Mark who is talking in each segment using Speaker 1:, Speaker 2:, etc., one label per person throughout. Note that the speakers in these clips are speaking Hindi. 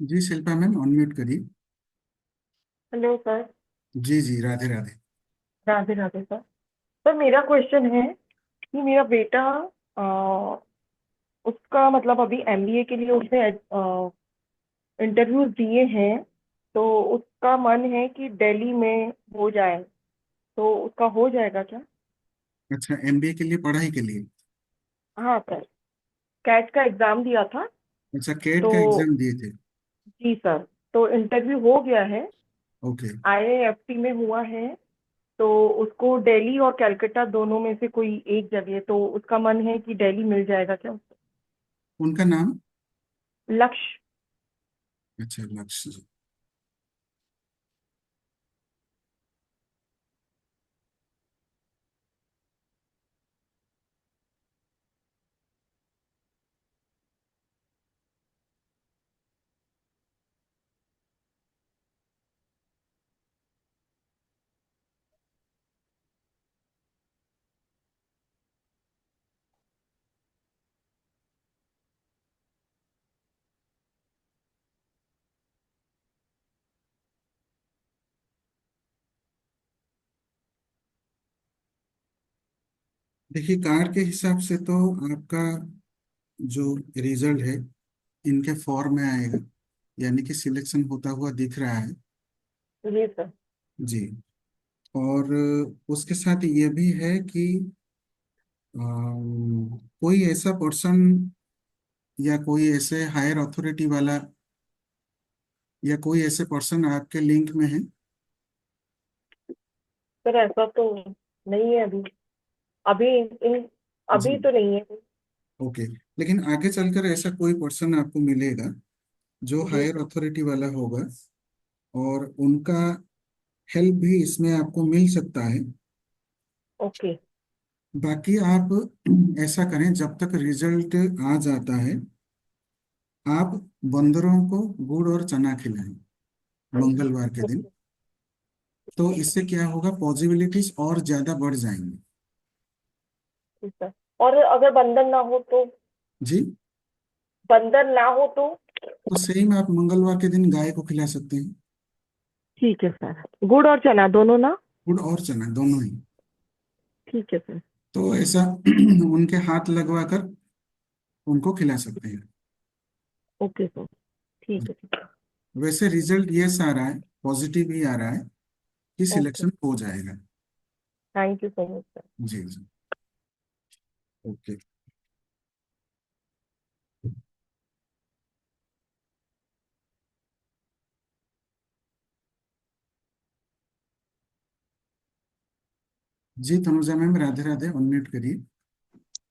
Speaker 1: जी शिल्पा मैम अनम्यूट करिए।
Speaker 2: Hello sir.
Speaker 1: जी जी, राधे राधे।
Speaker 2: राधे राधे सर। सर मेरा क्वेश्चन है कि मेरा बेटा अ, उसका मतलब अभी एमबीए के लिए उसने इंटरव्यूज दिए हैं। तो उसका मन है कि दिल्ली में हो जाए। तो उसका हो जाएगा क्या?
Speaker 1: अच्छा, एमबीए के लिए पढ़ाई के लिए।
Speaker 2: हाँ सर। कैट का एग्जाम दिया था।
Speaker 1: अच्छा, केट
Speaker 2: तो
Speaker 1: का एग्जाम दिए थे।
Speaker 2: जी सर। तो इंटरव्यू हो गया है।
Speaker 1: ओके।
Speaker 2: आईआईएफटी में हुआ है। तो उसको दिल्ली और कलकत्ता दोनों में से कोई एक जगह, तो उसका मन है कि दिल्ली मिल जाएगा क्या उसको?
Speaker 1: उनका नाम?
Speaker 2: लक्ष्य।
Speaker 1: अच्छा, लक्ष्य जी। देखिए, कार्ड के हिसाब से तो आपका जो रिजल्ट है इनके फॉर्म में आएगा, यानी कि सिलेक्शन होता हुआ दिख रहा है।
Speaker 2: जी सर।
Speaker 1: जी। और उसके साथ ये भी है कि कोई ऐसा पर्सन या कोई ऐसे हायर अथॉरिटी वाला या कोई ऐसे पर्सन आपके लिंक में है?
Speaker 2: सर ऐसा तो नहीं है अभी। अभी इन
Speaker 1: जी।
Speaker 2: अभी तो नहीं है।
Speaker 1: ओके। लेकिन आगे चलकर ऐसा कोई पर्सन आपको मिलेगा जो
Speaker 2: जी।
Speaker 1: हायर अथॉरिटी वाला होगा, और उनका हेल्प भी इसमें आपको मिल सकता है।
Speaker 2: ओके।
Speaker 1: बाकी आप ऐसा करें, जब तक रिजल्ट आ जाता है आप बंदरों को गुड़ और चना खिलाएं मंगलवार के दिन।
Speaker 2: ओके।
Speaker 1: तो
Speaker 2: ठीक है।
Speaker 1: इससे क्या होगा, पॉसिबिलिटीज और ज्यादा बढ़ जाएंगी।
Speaker 2: ठीक है। और अगर बंधन ना हो तो?
Speaker 1: जी।
Speaker 2: बंधन ना हो तो?
Speaker 1: तो सही में आप मंगलवार के दिन गाय को खिला सकते हैं।
Speaker 2: ठीक है सर। गुड़ और चना दोनों ना?
Speaker 1: गुड़ और चना दोनों ही।
Speaker 2: ठीक है सर।
Speaker 1: तो ऐसा उनके हाथ लगवा कर उनको खिला सकते हैं।
Speaker 2: Okay sir. ठीक है। ठीक है।
Speaker 1: वैसे रिजल्ट ये आ रहा है, पॉजिटिव ही आ रहा है कि
Speaker 2: ओके।
Speaker 1: सिलेक्शन हो जाएगा।
Speaker 2: Thank you so much sir.
Speaker 1: जी जी। ओके। जी तनुजा मैम, राधे राधे, अनम्यूट करिए।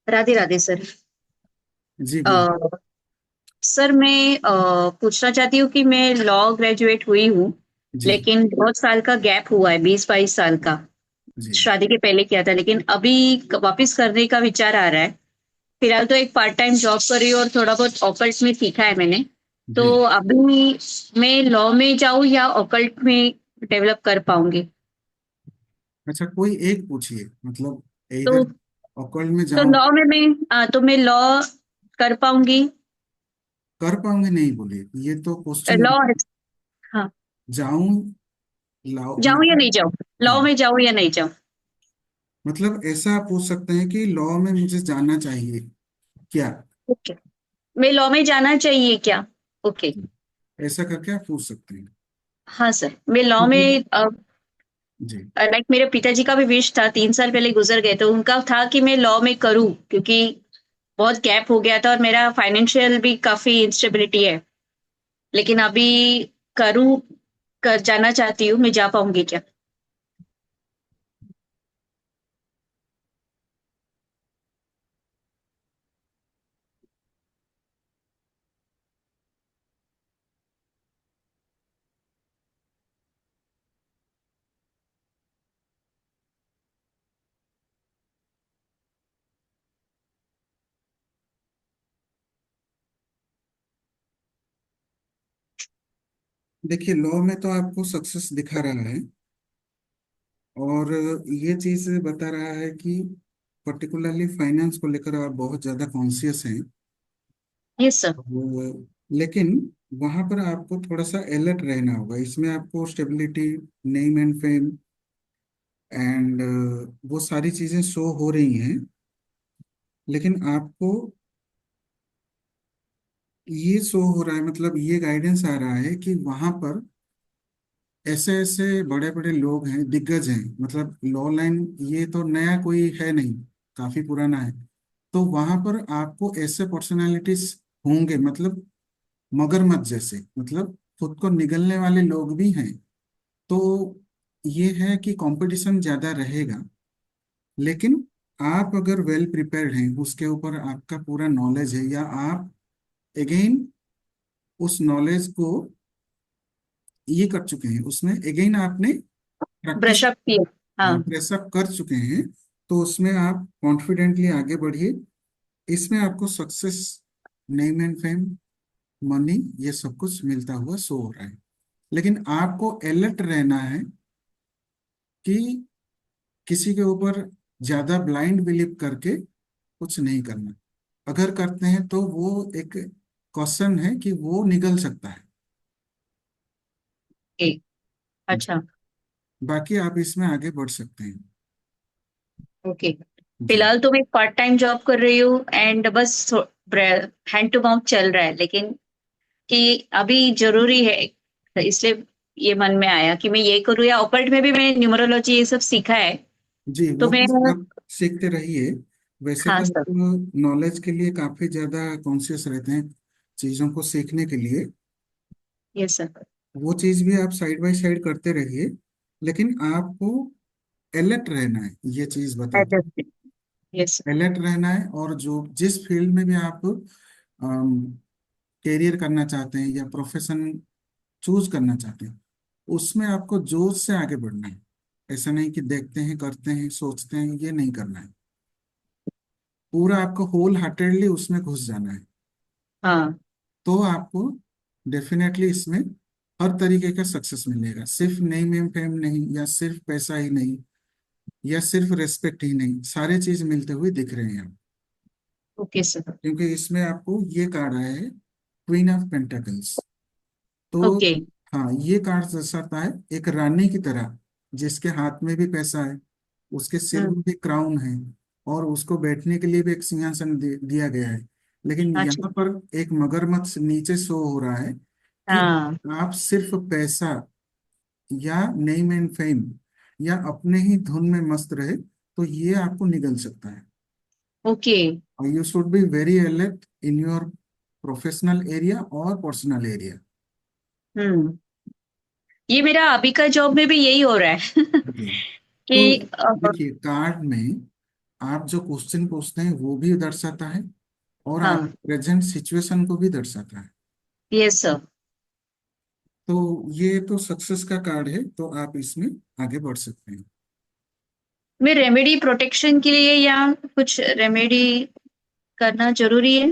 Speaker 3: राधे राधे सर।
Speaker 1: जी बोलिए।
Speaker 3: अ, सर मैं पूछना चाहती हूँ कि मैं लॉ ग्रेजुएट हुई हूँ,
Speaker 1: जी
Speaker 3: लेकिन बहुत साल का गैप हुआ है, 20-22 साल का।
Speaker 1: जी
Speaker 3: शादी के पहले किया था, लेकिन अभी वापस करने का विचार आ रहा है। फिलहाल तो एक पार्ट टाइम जॉब कर रही हूँ और थोड़ा बहुत ऑकल्ट में सीखा है मैंने। तो
Speaker 1: जी।
Speaker 3: अभी मैं लॉ में जाऊँ या ऑकल्ट में डेवलप कर पाऊंगी?
Speaker 1: अच्छा, कोई एक पूछिए, मतलब
Speaker 3: तो
Speaker 1: इधर ऑकल्ट में
Speaker 3: तो
Speaker 1: जाऊं?
Speaker 3: लॉ में मैं लॉ कर पाऊंगी?
Speaker 1: कर पाऊंगे नहीं बोलिए, ये तो क्वेश्चन।
Speaker 3: लॉ, हाँ।
Speaker 1: जाऊं, लाओ
Speaker 3: जाऊं या
Speaker 1: मतलब।
Speaker 3: नहीं जाऊं? लॉ
Speaker 1: हाँ,
Speaker 3: में जाऊं या नहीं जाऊं?
Speaker 1: मतलब ऐसा आप पूछ सकते हैं कि लॉ में मुझे जाना चाहिए क्या।
Speaker 3: ओके। मैं लॉ में जाना चाहिए क्या? ओके।
Speaker 1: ऐसा करके आप पूछ सकते हैं।
Speaker 3: हाँ सर, मैं लॉ
Speaker 1: क्योंकि
Speaker 3: में
Speaker 1: जी।
Speaker 3: लाइक मेरे पिताजी का भी विश था, 3 साल पहले गुजर गए, तो उनका था कि मैं लॉ में करूं, क्योंकि बहुत गैप हो गया था और मेरा फाइनेंशियल भी काफी इंस्टेबिलिटी है। लेकिन अभी करूं, कर जाना चाहती हूँ, मैं जा पाऊंगी क्या?
Speaker 1: देखिए, लॉ में तो आपको सक्सेस दिखा रहा है, और ये चीज बता रहा है कि पर्टिकुलरली फाइनेंस को लेकर आप बहुत ज्यादा कॉन्शियस हैं।
Speaker 3: Yes sir.
Speaker 1: वो, लेकिन वहां पर आपको थोड़ा सा अलर्ट रहना होगा। इसमें आपको stability, name and fame and वो सारी चीजें शो हो रही हैं, लेकिन आपको ये शो हो रहा है, मतलब ये गाइडेंस आ रहा है कि वहां पर ऐसे ऐसे बड़े बड़े लोग हैं, दिग्गज हैं, मतलब लॉ लाइन ये तो नया कोई है नहीं, काफी पुराना है। तो वहां पर आपको ऐसे पर्सनालिटीज होंगे, मतलब मगरमच्छ जैसे, मतलब खुद को निगलने वाले लोग भी हैं। तो ये है कि कंपटीशन ज्यादा रहेगा, लेकिन आप अगर वेल प्रिपेयर्ड हैं, उसके ऊपर आपका पूरा नॉलेज है, या आप अगेन उस नॉलेज को ये कर चुके हैं, उसमें अगेन आपने प्रैक्टिस,
Speaker 3: ब्रश अप किया। हाँ।
Speaker 1: प्रेस अप कर चुके हैं, तो उसमें आप कॉन्फिडेंटली आगे बढ़िए। इसमें आपको success, name and fame, money, ये सब कुछ मिलता हुआ शो हो रहा है। लेकिन आपको अलर्ट रहना है कि किसी के ऊपर ज्यादा ब्लाइंड बिलीव करके कुछ नहीं करना। अगर करते हैं तो वो एक क्वेश्चन है कि वो निकल सकता है।
Speaker 3: ओके। अच्छा।
Speaker 1: बाकी आप इसमें आगे बढ़ सकते हैं।
Speaker 3: ओके।
Speaker 1: जी
Speaker 3: फिलहाल तो मैं पार्ट टाइम जॉब कर रही हूँ एंड बस हैंड टू माउथ चल रहा है, लेकिन कि अभी जरूरी है, इसलिए ये मन में आया कि मैं ये करूँ, या ऑपर्ट में भी मैंने न्यूमरोलॉजी ये सब सीखा है।
Speaker 1: जी,
Speaker 3: तो
Speaker 1: वो
Speaker 3: मैं।
Speaker 1: तो आप सीखते रहिए। वैसे
Speaker 3: हाँ
Speaker 1: तो
Speaker 3: सर।
Speaker 1: आप नॉलेज के लिए काफी ज्यादा कॉन्शियस रहते हैं, चीजों को सीखने के लिए।
Speaker 3: Yes sir.
Speaker 1: वो चीज भी आप साइड बाय साइड करते रहिए, लेकिन आपको अलर्ट रहना है, ये चीज बता दूं।
Speaker 3: Yes sir.
Speaker 1: अलर्ट रहना है, और जो जिस फील्ड में भी आप कैरियर करना चाहते हैं या प्रोफेशन चूज करना चाहते हैं, उसमें आपको जोश से आगे बढ़ना है। ऐसा नहीं कि देखते हैं, करते हैं, सोचते हैं, ये नहीं करना है। पूरा आपको होल हार्टेडली उसमें घुस जाना है।
Speaker 3: हाँ।
Speaker 1: तो आपको डेफिनेटली इसमें हर तरीके का सक्सेस मिलेगा। सिर्फ नेम एम फेम नहीं, या सिर्फ पैसा ही नहीं, या सिर्फ रेस्पेक्ट ही नहीं, सारे चीज मिलते हुए दिख रहे हैं।
Speaker 3: Okay sir.
Speaker 1: क्योंकि इसमें आपको ये कार्ड आया है, क्वीन ऑफ पेंटाकल्स। तो
Speaker 3: ओके।
Speaker 1: हाँ, ये कार्ड दर्शाता है एक रानी की तरह, जिसके हाथ में भी पैसा है, उसके सिर
Speaker 3: हम्म।
Speaker 1: में भी क्राउन है, और उसको बैठने के लिए भी एक सिंहासन दिया गया है। लेकिन
Speaker 3: अच्छा।
Speaker 1: यहाँ पर एक मगरमच्छ नीचे शो हो रहा है कि
Speaker 3: हाँ।
Speaker 1: आप सिर्फ पैसा या नेम एंड फेम या अपने ही धुन में मस्त रहे, तो ये आपको निगल सकता है।
Speaker 3: ओके।
Speaker 1: और you should be very alert in your professional area और पर्सनल एरिया।
Speaker 3: हम्म। ये मेरा अभी का जॉब में भी यही हो रहा है
Speaker 1: जी। तो
Speaker 3: कि
Speaker 1: देखिए, कार्ड में आप जो क्वेश्चन पूछते हैं वो भी दर्शाता है, और आप
Speaker 3: हाँ।
Speaker 1: प्रेजेंट सिचुएशन को भी दर्शाता है।
Speaker 3: Yes sir.
Speaker 1: तो ये तो सक्सेस का कार्ड है, तो आप इसमें आगे बढ़ सकते हैं।
Speaker 3: मैं रेमेडी प्रोटेक्शन के लिए या कुछ रेमेडी करना जरूरी है?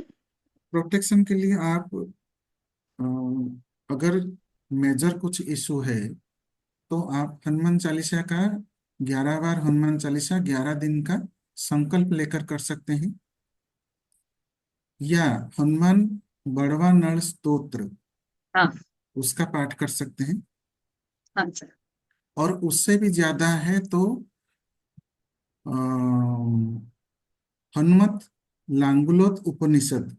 Speaker 1: प्रोटेक्शन के लिए आप अ, अगर मेजर कुछ इशू है, तो आप हनुमान चालीसा का 11 बार हनुमान चालीसा 11 दिन का संकल्प लेकर कर सकते हैं, या हनुमान बड़वा नड़ स्तोत्र,
Speaker 3: हाँ।
Speaker 1: उसका पाठ कर सकते हैं।
Speaker 3: हाँ सर।
Speaker 1: और उससे भी ज्यादा है तो हनुमत लांगुलोत उपनिषद।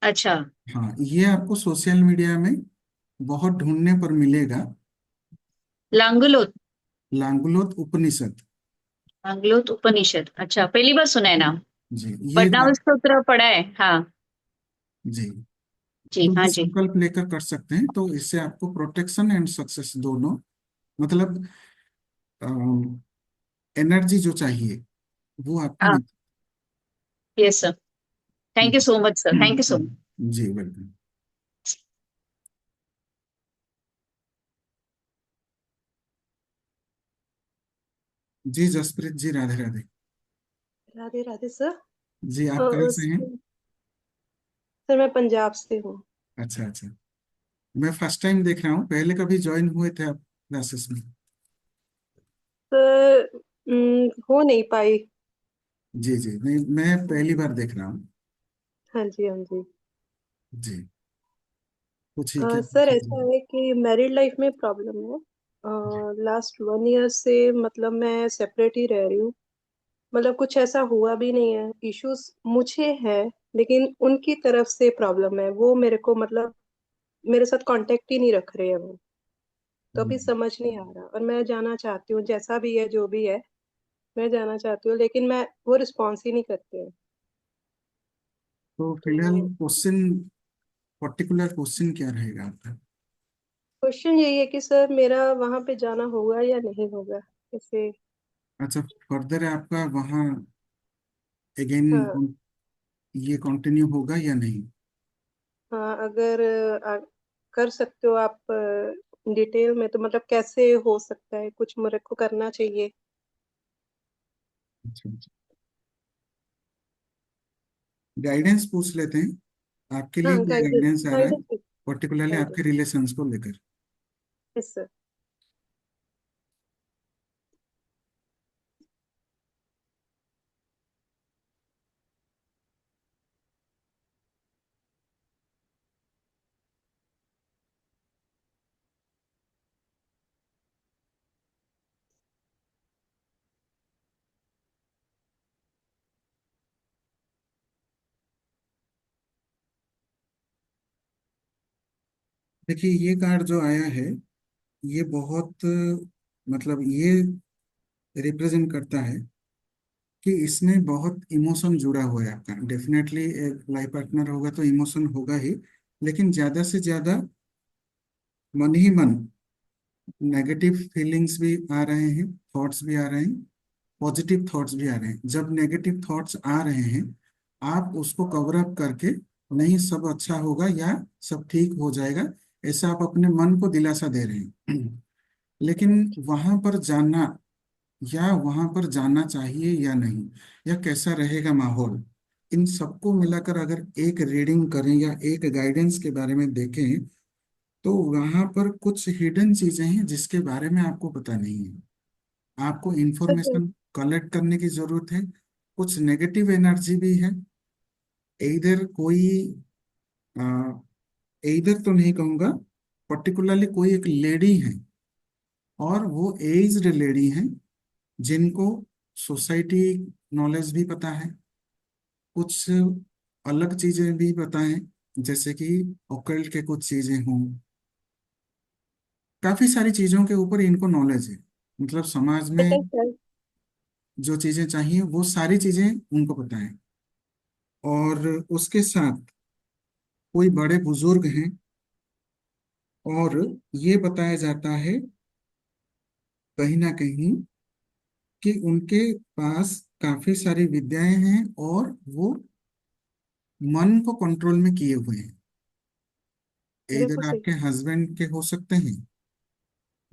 Speaker 3: अच्छा।
Speaker 1: हाँ, ये आपको सोशल मीडिया में बहुत ढूंढने पर मिलेगा।
Speaker 3: लांगुलोत।
Speaker 1: लांगुलोत उपनिषद।
Speaker 3: लांगुलोत उपनिषद, अच्छा पहली बार सुना है नाम।
Speaker 1: जी, ये
Speaker 3: वरदान स्तोत्र पढ़ा है, हाँ।
Speaker 1: जी,
Speaker 3: जी
Speaker 1: तो ये
Speaker 3: हाँ जी।
Speaker 1: संकल्प लेकर कर सकते हैं, तो इससे आपको प्रोटेक्शन एंड सक्सेस दोनों, मतलब एनर्जी जो चाहिए वो आपको
Speaker 3: हाँ।
Speaker 1: मिल।
Speaker 3: Yes sir. Thank you so much sir, thank you so much.
Speaker 1: जी वेलकम। जी जसप्रीत जी, राधे राधे।
Speaker 4: राधे राधे सर।
Speaker 1: जी,
Speaker 4: अ,
Speaker 1: आप कहाँ से हैं?
Speaker 4: सर मैं पंजाब से हूँ।
Speaker 1: अच्छा अच्छा। मैं फर्स्ट टाइम देख रहा हूँ, पहले कभी ज्वाइन हुए थे आप क्लासेस में?
Speaker 4: सर हो नहीं पाई।
Speaker 1: जी जी, नहीं, मैं पहली बार देख रहा हूँ।
Speaker 4: हाँ जी हाँ जी।
Speaker 1: जी, पूछिए क्या
Speaker 4: सर
Speaker 1: पूछना
Speaker 4: ऐसा
Speaker 1: चाहिए।
Speaker 4: है कि मैरिड लाइफ में प्रॉब्लम है। लास्ट 1 ईयर से मतलब मैं सेपरेट ही रह रही हूँ। मतलब कुछ ऐसा हुआ भी नहीं है, इश्यूज मुझे है, लेकिन उनकी तरफ से प्रॉब्लम है। वो मेरे को मतलब मेरे साथ कांटेक्ट ही नहीं रख रहे हैं वो। तो अभी
Speaker 1: हम्म।
Speaker 4: समझ नहीं आ रहा, और मैं जाना चाहती हूँ, जैसा भी है जो भी है मैं जाना चाहती हूँ, लेकिन मैं वो रिस्पॉन्स ही नहीं करते हैं।
Speaker 1: तो
Speaker 4: तो
Speaker 1: फिलहाल क्वेश्चन, पर्टिकुलर क्वेश्चन क्या रहेगा आपका?
Speaker 4: क्वेश्चन यही है कि सर मेरा वहां पे जाना होगा या नहीं होगा, जैसे।
Speaker 1: अच्छा, फर्दर आपका वहाँ अगेन
Speaker 4: हाँ।
Speaker 1: ये कंटिन्यू होगा या नहीं?
Speaker 4: हाँ, अगर कर सकते हो आप डिटेल में, तो मतलब कैसे हो सकता है, कुछ मेरे को करना चाहिए।
Speaker 1: अच्छा अच्छा, गाइडेंस पूछ लेते हैं। आपके लिए
Speaker 4: हाँ,
Speaker 1: क्या
Speaker 4: गाइडेंस।
Speaker 1: गाइडेंस आ रहा है,
Speaker 4: गाइडेंस।
Speaker 1: Particularly
Speaker 4: guidance.
Speaker 1: आपके रिलेशंस को लेकर?
Speaker 4: Yes sir.
Speaker 1: देखिए, ये कार्ड जो आया है, ये बहुत मतलब ये रिप्रेजेंट करता है कि इसमें बहुत इमोशन जुड़ा हुआ है आपका। डेफिनेटली एक लाइफ पार्टनर होगा तो इमोशन होगा ही, लेकिन ज्यादा से ज्यादा मन ही मन नेगेटिव फीलिंग्स भी आ रहे हैं, थॉट्स भी आ रहे हैं, पॉजिटिव थॉट्स भी आ रहे हैं। जब नेगेटिव थॉट्स आ रहे हैं, आप उसको कवर अप करके नहीं सब अच्छा होगा या सब ठीक हो जाएगा, ऐसा आप अपने मन को दिलासा दे रहे हैं। लेकिन वहां पर जाना, या वहां पर जाना चाहिए या नहीं, या कैसा रहेगा माहौल, इन सबको मिलाकर अगर एक रीडिंग करें या एक गाइडेंस के बारे में देखें, तो वहां पर कुछ हिडन चीजें हैं जिसके बारे में आपको पता नहीं है। आपको
Speaker 4: सर।
Speaker 1: इंफॉर्मेशन कलेक्ट करने की जरूरत है। कुछ नेगेटिव एनर्जी भी है। इधर कोई इधर तो नहीं कहूंगा, पर्टिकुलरली कोई एक लेडी है, और वो एज्ड लेडी हैं, जिनको सोसाइटी नॉलेज भी पता है, कुछ अलग चीजें भी पता है, जैसे कि ऑकल्ट के कुछ चीजें हों, काफी सारी चीजों के ऊपर इनको नॉलेज है। मतलब समाज
Speaker 4: पता
Speaker 1: में
Speaker 4: है सर।
Speaker 1: जो चीजें चाहिए वो सारी चीजें उनको पता है। और उसके साथ कोई बड़े बुजुर्ग हैं, और ये बताया जाता है कहीं ना कहीं कि उनके पास काफी सारी विद्याएं हैं, और वो मन को कंट्रोल में किए हुए हैं।
Speaker 4: बिल्कुल
Speaker 1: इधर
Speaker 4: सही।
Speaker 1: आपके हस्बैंड के हो सकते हैं,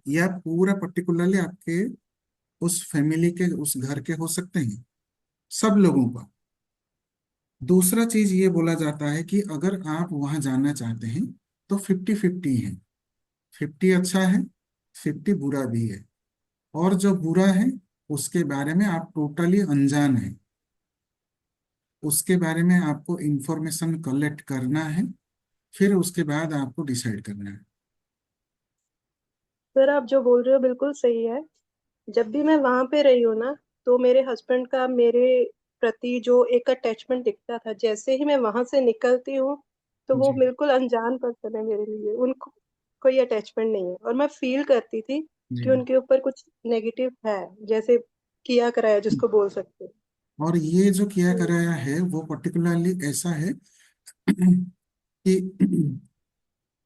Speaker 1: या पूरा पर्टिकुलरली आपके उस फैमिली के, उस घर के हो सकते हैं, सब लोगों का। दूसरा चीज ये बोला जाता है कि अगर आप वहां जाना चाहते हैं, तो 50-50 है। 50 अच्छा है, 50 बुरा भी है। और जो बुरा है, उसके बारे में आप टोटली अनजान है। उसके बारे में आपको इंफॉर्मेशन कलेक्ट करना है, फिर उसके बाद आपको डिसाइड करना है।
Speaker 4: सर आप जो बोल रहे हो बिल्कुल सही है। जब भी मैं वहां पे रही हूँ ना, तो मेरे हस्बैंड का मेरे प्रति जो एक अटैचमेंट दिखता था, जैसे ही मैं वहां से निकलती हूँ, तो वो
Speaker 1: जी
Speaker 4: बिल्कुल अनजान पर्सन है मेरे लिए। उनको कोई अटैचमेंट नहीं है, और मैं फील करती थी
Speaker 1: जी।
Speaker 4: कि उनके ऊपर कुछ नेगेटिव है, जैसे किया कराया जिसको बोल सकते हैं।
Speaker 1: और ये जो किया
Speaker 4: तो
Speaker 1: कराया है वो पर्टिकुलरली ऐसा है कि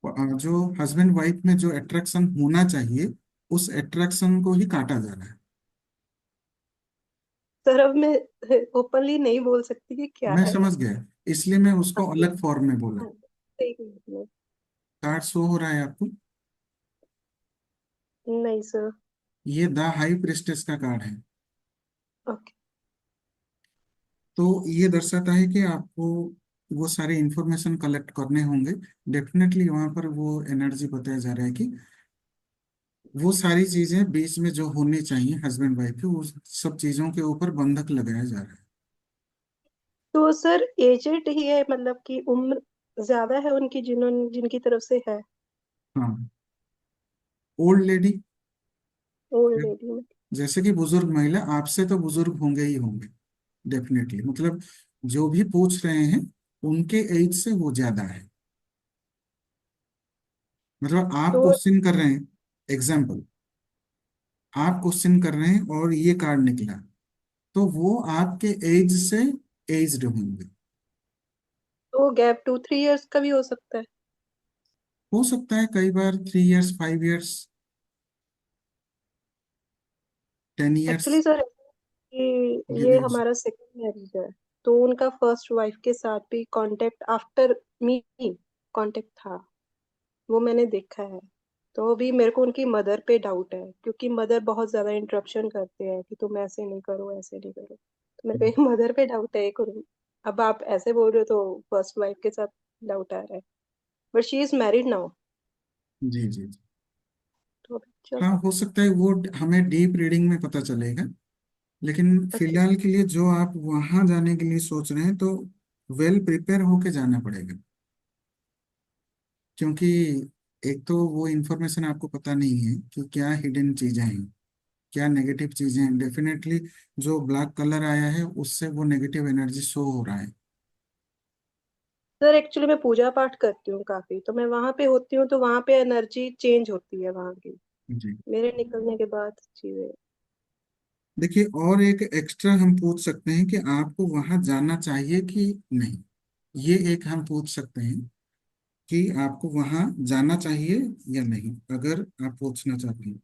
Speaker 1: जो हस्बैंड वाइफ में जो अट्रैक्शन होना चाहिए, उस अट्रैक्शन को ही काटा जा रहा है।
Speaker 4: सर अब मैं ओपनली नहीं बोल सकती कि क्या
Speaker 1: मैं
Speaker 4: है।
Speaker 1: समझ गया, इसलिए मैं
Speaker 4: हाँ
Speaker 1: उसको
Speaker 4: जी।
Speaker 1: अलग फॉर्म में बोला।
Speaker 4: हाँ, सही कहा आपने।
Speaker 1: कार्ड शो हो रहा है आपको?
Speaker 4: नहीं सर।
Speaker 1: ये द हाई प्रिस्टेस का कार्ड है।
Speaker 4: ओके।
Speaker 1: तो ये दर्शाता है कि आपको वो सारे इंफॉर्मेशन कलेक्ट करने होंगे। डेफिनेटली वहां पर वो एनर्जी बताया जा रहा है कि वो सारी चीजें बीच में जो होनी चाहिए हस्बैंड वाइफ की, उस सब चीजों के ऊपर बंधक लगाया जा रहा है।
Speaker 4: तो सर एजेड ही है, मतलब कि उम्र ज्यादा है उनकी जिनकी तरफ से है।
Speaker 1: हाँ, ओल्ड लेडी।
Speaker 4: ओल्ड लेडी में।
Speaker 1: जैसे कि बुजुर्ग महिला, आपसे तो बुजुर्ग होंगे ही होंगे, डेफिनेटली। मतलब जो भी पूछ रहे हैं उनके एज से वो ज्यादा है। मतलब आप
Speaker 4: तो
Speaker 1: क्वेश्चन कर रहे हैं, एग्जाम्पल, आप क्वेश्चन कर रहे हैं और ये कार्ड निकला, तो वो आपके एज से एज्ड होंगे।
Speaker 4: तो गैप 2-3 इयर्स का भी हो सकता है।
Speaker 1: हो सकता है कई बार 3 years, 5 years, 10 years.
Speaker 4: Actually sir, ये हमारा सेकंड मैरिज है। तो उनका फर्स्ट वाइफ के साथ भी कांटेक्ट आफ्टर मी कांटेक्ट था, वो मैंने देखा है। तो भी मेरे को उनकी मदर पे डाउट है, क्योंकि मदर बहुत ज्यादा इंटरप्शन करते हैं कि तुम ऐसे नहीं करो, ऐसे नहीं करो। तो मेरे को मदर पे डाउट है एक। अब आप ऐसे बोल रहे हो तो फर्स्ट वाइफ के साथ डाउट आ रहा है। But she is married now.
Speaker 1: जी जी जी।
Speaker 4: तो अभी चल
Speaker 1: हाँ, हो
Speaker 4: सकता
Speaker 1: सकता है वो हमें डीप रीडिंग में पता चलेगा। लेकिन
Speaker 4: है। अच्छा।
Speaker 1: फिलहाल के लिए जो आप वहां जाने के लिए सोच रहे हैं, तो वेल प्रिपेयर होके जाना पड़ेगा। क्योंकि एक तो वो इंफॉर्मेशन आपको पता नहीं है कि क्या हिडन चीजें हैं, क्या नेगेटिव चीजें हैं। डेफिनेटली जो ब्लैक कलर आया है उससे वो नेगेटिव एनर्जी शो हो रहा है।
Speaker 4: सर एक्चुअली मैं पूजा पाठ करती हूँ काफी, तो मैं वहां पे होती हूँ तो वहां पे एनर्जी चेंज होती है वहां की,
Speaker 1: जी।
Speaker 4: मेरे निकलने के बाद चीजें।
Speaker 1: देखिए, और एक एक्स्ट्रा हम पूछ सकते हैं कि आपको वहां जाना चाहिए कि नहीं। ये एक हम पूछ सकते हैं कि आपको वहां जाना चाहिए या नहीं, अगर आप पूछना चाहते हैं।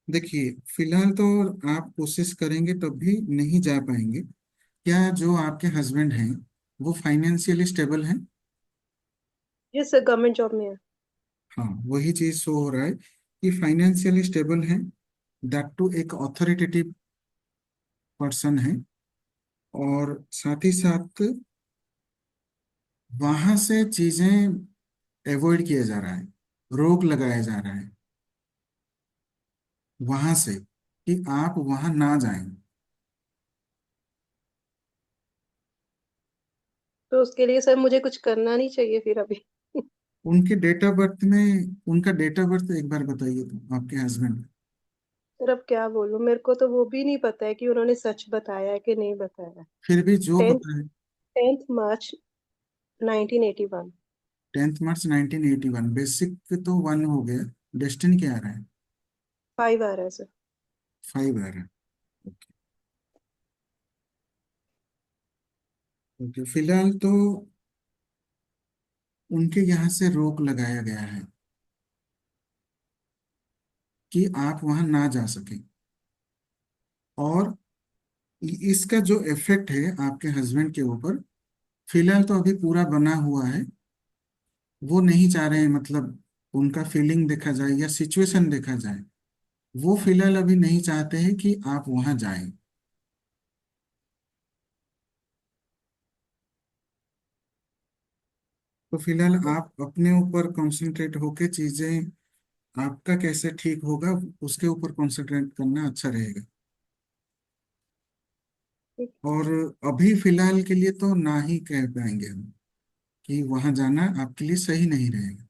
Speaker 1: देखिए, फिलहाल तो आप कोशिश करेंगे तब भी नहीं जा पाएंगे। क्या जो आपके हस्बैंड हैं वो फाइनेंशियली स्टेबल हैं?
Speaker 4: ये सर गवर्नमेंट जॉब में है।
Speaker 1: हाँ, वही चीज शो हो रहा है कि फाइनेंशियली स्टेबल हैं, दैट टू एक अथॉरिटेटिव पर्सन है। और साथ ही साथ वहां से चीजें अवॉइड किया जा रहा है, रोक लगाया जा रहा है वहां से, कि आप वहां ना जाएं।
Speaker 4: तो उसके लिए सर मुझे कुछ करना नहीं चाहिए फिर अभी?
Speaker 1: उनके डेट ऑफ बर्थ में, उनका डेट ऑफ बर्थ एक बार बताइए तो, आपके हस्बैंड।
Speaker 4: सर अब क्या बोलूं, मेरे को तो वो भी नहीं पता है कि उन्होंने सच बताया है कि नहीं बताया।
Speaker 1: फिर भी जो
Speaker 4: टेंथ
Speaker 1: पता है।
Speaker 4: 10 मार्च 1981।
Speaker 1: 10 मार्च 1981, बेसिक तो 1 हो गया। डेस्टिनी क्या आ रहा है?
Speaker 4: 5 आ रहा है सर।
Speaker 1: 5 आ रहा है। ओके। ओके, फिलहाल तो उनके यहाँ से रोक लगाया गया है कि आप वहां ना जा सके। और इसका जो इफेक्ट है आपके हस्बैंड के ऊपर, फिलहाल तो अभी पूरा बना हुआ है। वो नहीं चाह रहे हैं, मतलब उनका फीलिंग देखा जाए या सिचुएशन देखा जाए, वो फिलहाल अभी नहीं चाहते हैं कि आप वहां जाएं। तो फिलहाल आप अपने ऊपर कंसंट्रेट होके चीजें, आपका कैसे ठीक होगा उसके ऊपर कंसंट्रेट करना अच्छा रहेगा।
Speaker 4: ठीक।
Speaker 1: और अभी फिलहाल के लिए तो ना ही कह पाएंगे हम कि वहां जाना आपके लिए सही नहीं रहेगा।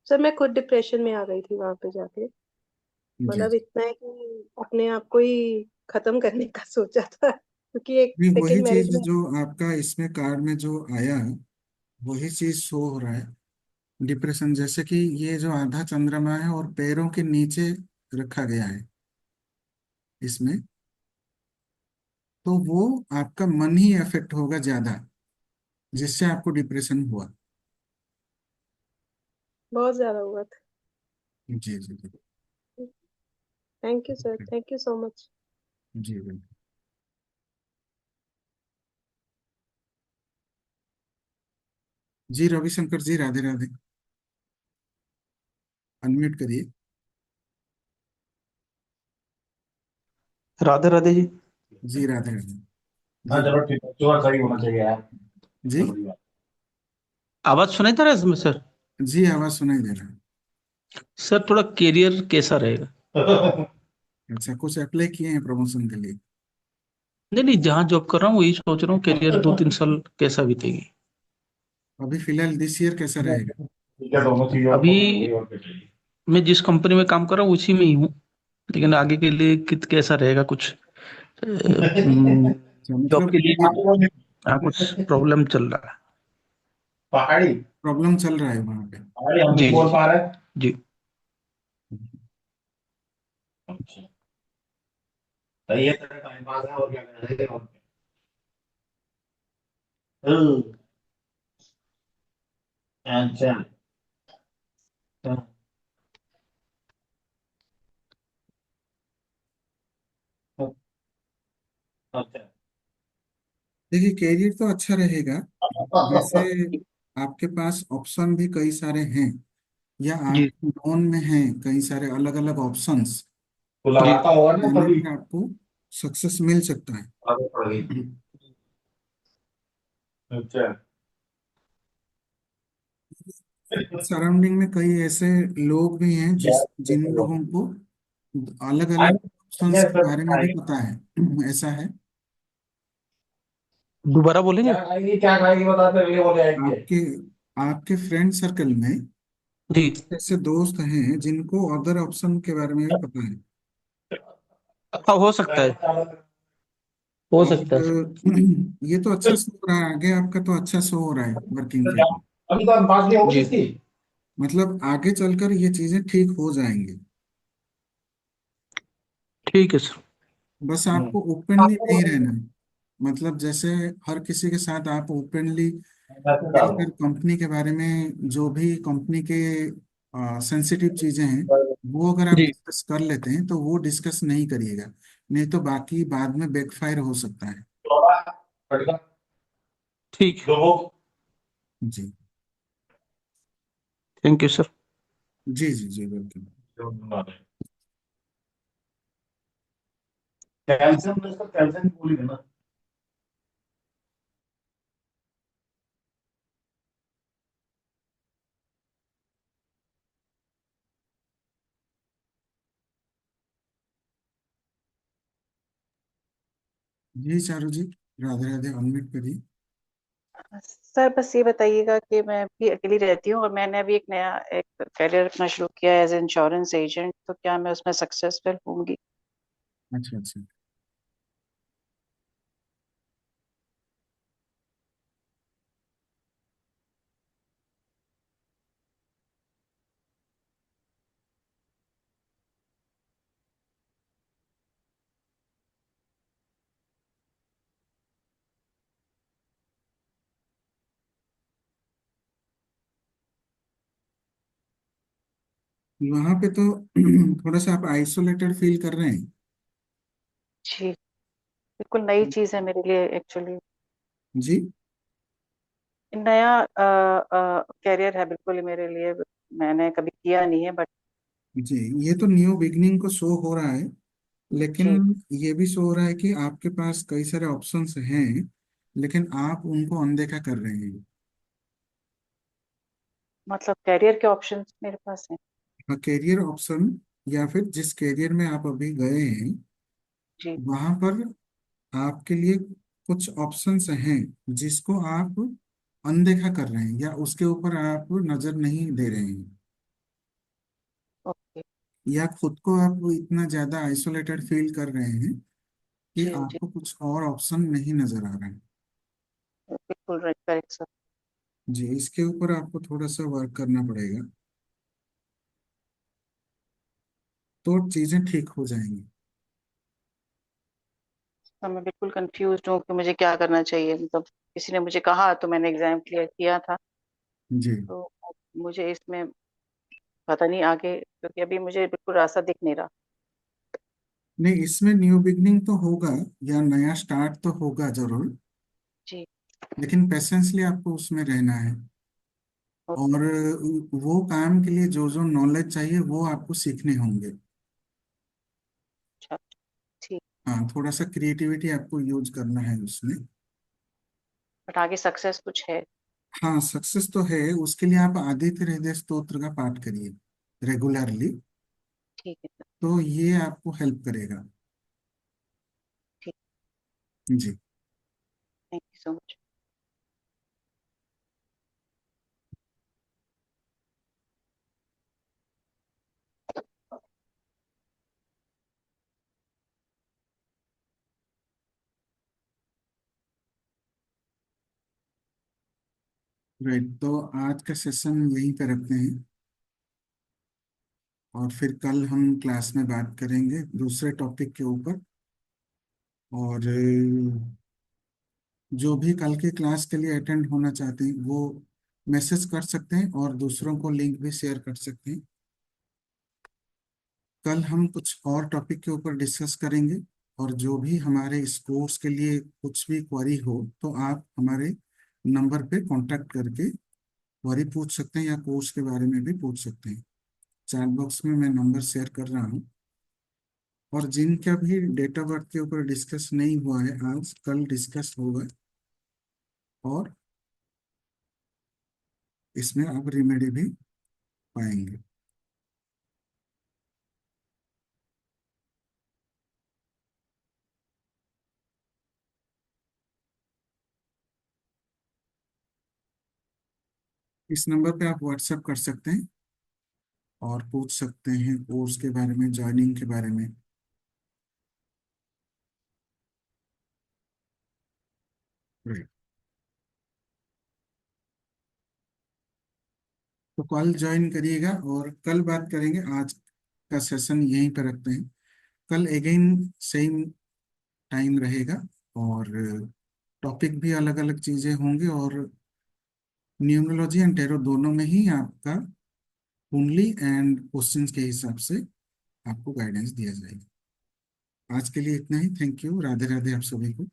Speaker 4: सर मैं खुद डिप्रेशन में आ गई थी वहां पे जाके।
Speaker 1: जी
Speaker 4: मतलब
Speaker 1: जी।
Speaker 4: इतना है कि अपने आप को ही खत्म करने का सोचा था, क्योंकि एक
Speaker 1: भी वही
Speaker 4: सेकंड मैरिज
Speaker 1: चीज
Speaker 4: में।
Speaker 1: जो आपका इसमें कार्ड में जो आया है, वही चीज शो हो रहा है। डिप्रेशन, जैसे कि ये जो आधा चंद्रमा है और पैरों के नीचे रखा गया है इसमें, तो वो आपका मन ही अफेक्ट होगा ज्यादा, जिससे आपको डिप्रेशन हुआ।
Speaker 4: बहुत ज्यादा हुआ था।
Speaker 1: जी जी जी।
Speaker 4: Thank you sir, thank you so much.
Speaker 1: जी बिल्कुल। जी रविशंकर जी, राधे राधे। अनम्यूट करिए।
Speaker 5: राधे राधे जी।
Speaker 1: जी राधे राधे।
Speaker 5: हाँ
Speaker 1: जी
Speaker 5: चलो ठीक है, चोर सही होना चाहिए यार।
Speaker 1: जी।
Speaker 5: आवाज सुनाई दे रहा है इसमें सर?
Speaker 1: जी, आवाज सुनाई दे रहा है।
Speaker 5: सर थोड़ा कैरियर कैसा रहेगा?
Speaker 1: अच्छा, कुछ अप्लाई किए हैं प्रमोशन के लिए?
Speaker 5: नहीं नहीं, जहाँ जॉब कर रहा हूँ वही सोच रहा हूँ, कैरियर 2-3 साल कैसा बीतेगी।
Speaker 1: अभी फिलहाल दिस ईयर कैसा रहेगा?
Speaker 5: अभी मैं जिस कंपनी में काम कर रहा हूँ उसी में ही हूँ, लेकिन आगे के लिए कैसा रहेगा कुछ
Speaker 1: अच्छा,
Speaker 5: जॉब
Speaker 1: मतलब
Speaker 5: के लिए
Speaker 1: ये
Speaker 5: कुछ प्रॉब्लम चल रहा है।
Speaker 1: प्रॉब्लम चल रहा है वहाँ पे।
Speaker 5: जी जी जी। सही है, तेरा टाइम पास है और क्या करना है और क्या। अच्छा। अच्छा।
Speaker 1: देखिए, कैरियर तो अच्छा रहेगा। वैसे आपके पास ऑप्शन भी कई सारे हैं, या
Speaker 5: जी
Speaker 1: आपके नोन में हैं कई सारे अलग अलग ऑप्शंस,
Speaker 5: तो लगाता होगा ना
Speaker 1: जिनमें
Speaker 5: तभी
Speaker 1: भी आपको सक्सेस मिल सकता है।
Speaker 5: आदत पड़ गई। अच्छा।
Speaker 1: सराउंडिंग में कई ऐसे लोग भी हैं जिन लोगों को अलग अलग ऑप्शंस के बारे में भी पता है। ऐसा है।
Speaker 5: दोबारा बोलेंगे? क्या खाएगी बताते हुए बोले आएंगे।
Speaker 1: आपके आपके फ्रेंड सर्कल में
Speaker 5: जी।
Speaker 1: ऐसे दोस्त हैं जिनको अदर ऑप्शन के बारे में भी पता है।
Speaker 5: हाँ, हो सकता है, हो
Speaker 1: और
Speaker 5: सकता है।
Speaker 1: ये तो अच्छा शो हो रहा है, आगे आपका तो अच्छा शो हो रहा है वर्किंग के लिए।
Speaker 5: अभी तो बात नहीं होगी इसकी।
Speaker 1: मतलब आगे चलकर ये चीजें ठीक हो जाएंगी।
Speaker 5: ठीक है सर।
Speaker 1: बस आपको ओपनली नहीं रहना है। मतलब जैसे हर किसी के साथ आप ओपनली मिलकर कंपनी के बारे में, जो भी कंपनी के सेंसिटिव चीजें हैं, वो अगर आप
Speaker 5: जी
Speaker 1: डिस्कस कर लेते हैं तो वो डिस्कस नहीं करिएगा। नहीं तो बाकी बाद में बैकफायर हो सकता है।
Speaker 5: ठीक है।
Speaker 1: जी
Speaker 5: थैंक यू सर।
Speaker 1: जी जी जी, बिल्कुल।
Speaker 5: कैल्शियम तो इसका कैल्शियम की गोली देना।
Speaker 1: जी चारू जी, राधे राधे, अनम्यूट करिए।
Speaker 6: सर बस ये बताइएगा कि मैं भी अकेली रहती हूँ और मैंने अभी एक नया एक करियर अपना शुरू किया है एज इंश्योरेंस एजेंट, तो क्या मैं उसमें सक्सेसफुल होंगी?
Speaker 1: अच्छा अच्छा। वहां पे तो थोड़ा सा आप आइसोलेटेड फील कर रहे हैं।
Speaker 6: जी, बिल्कुल नई चीज़ है मेरे लिए एक्चुअली।
Speaker 1: जी
Speaker 6: नया करियर है बिल्कुल ही मेरे लिए, मैंने कभी किया नहीं है बट।
Speaker 1: जी, ये तो न्यू बिगनिंग को शो हो रहा है, लेकिन
Speaker 6: जी,
Speaker 1: ये भी शो हो रहा है कि आपके पास कई सारे ऑप्शंस हैं, लेकिन आप उनको अनदेखा कर रहे हैं।
Speaker 6: मतलब करियर के ऑप्शंस मेरे पास हैं।
Speaker 1: हाँ, कैरियर ऑप्शन, या फिर जिस कैरियर में आप अभी गए हैं
Speaker 6: जी,
Speaker 1: वहां पर आपके लिए कुछ ऑप्शंस हैं जिसको आप अनदेखा कर रहे हैं, या उसके ऊपर आप नजर नहीं दे रहे हैं,
Speaker 6: ओके।
Speaker 1: या खुद को आप इतना ज्यादा आइसोलेटेड फील कर रहे हैं कि
Speaker 6: जी जी,
Speaker 1: आपको कुछ और ऑप्शन नहीं नजर आ रहा है।
Speaker 6: बिल्कुल राइट, करेक्ट सर।
Speaker 1: जी, इसके ऊपर आपको थोड़ा सा वर्क करना पड़ेगा, तो चीजें ठीक हो जाएंगी।
Speaker 6: तो मैं बिल्कुल कंफ्यूज हूँ कि मुझे क्या करना चाहिए, मतलब किसी ने मुझे कहा तो मैंने एग्जाम क्लियर किया था,
Speaker 1: जी,
Speaker 6: तो मुझे इसमें पता नहीं आगे, क्योंकि अभी मुझे बिल्कुल रास्ता दिख नहीं रहा।
Speaker 1: नहीं, इसमें न्यू बिगनिंग तो होगा, या नया स्टार्ट तो होगा जरूर,
Speaker 6: जी।
Speaker 1: लेकिन पेशेंसली आपको उसमें रहना है।
Speaker 6: ओके।
Speaker 1: और वो काम के लिए जो जो नॉलेज चाहिए वो आपको सीखने होंगे।
Speaker 6: अच्छा, ठीक।
Speaker 1: हाँ, थोड़ा सा क्रिएटिविटी आपको यूज करना है उसमें।
Speaker 6: बट आगे सक्सेस कुछ है?
Speaker 1: हाँ, सक्सेस तो है, उसके लिए आप आदित्य हृदय स्तोत्र का पाठ करिए रेगुलरली,
Speaker 6: ठीक है सर।
Speaker 1: तो ये आपको हेल्प करेगा।
Speaker 6: ठीक।
Speaker 1: जी।
Speaker 6: Thank you so much.
Speaker 1: Right, तो आज का सेशन यहीं पे रखते हैं, और फिर कल हम क्लास में बात करेंगे दूसरे टॉपिक के ऊपर। और जो भी कल के क्लास के लिए अटेंड होना चाहते हैं वो मैसेज कर सकते हैं, और दूसरों को लिंक भी शेयर कर सकते हैं। कल हम कुछ और टॉपिक के ऊपर डिस्कस करेंगे, और जो भी हमारे इस कोर्स के लिए कुछ भी क्वेरी हो तो आप हमारे नंबर पे कांटेक्ट करके क्वेरी पूछ सकते हैं, या कोर्स के बारे में भी पूछ सकते हैं। चैट बॉक्स में मैं नंबर शेयर कर रहा हूँ। और जिनका भी डेट ऑफ बर्थ के ऊपर डिस्कस नहीं हुआ है आज, कल डिस्कस होगा, और इसमें आप रिमेडी भी पाएंगे। इस नंबर पे आप व्हाट्सएप कर सकते हैं और पूछ सकते हैं कोर्स के बारे में, ज्वाइनिंग के बारे में। राइट, तो कल ज्वाइन करिएगा, और कल बात करेंगे। आज का सेशन यहीं पर रखते हैं। कल अगेन सेम टाइम रहेगा, और टॉपिक भी अलग अलग चीजें होंगी, और न्यूमरोलॉजी एंड टैरो दोनों में ही आपका कुंडली एंड क्वेश्चंस के हिसाब से आपको गाइडेंस दिया जाएगा। आज के लिए इतना ही। Thank you. राधे राधे आप सभी को।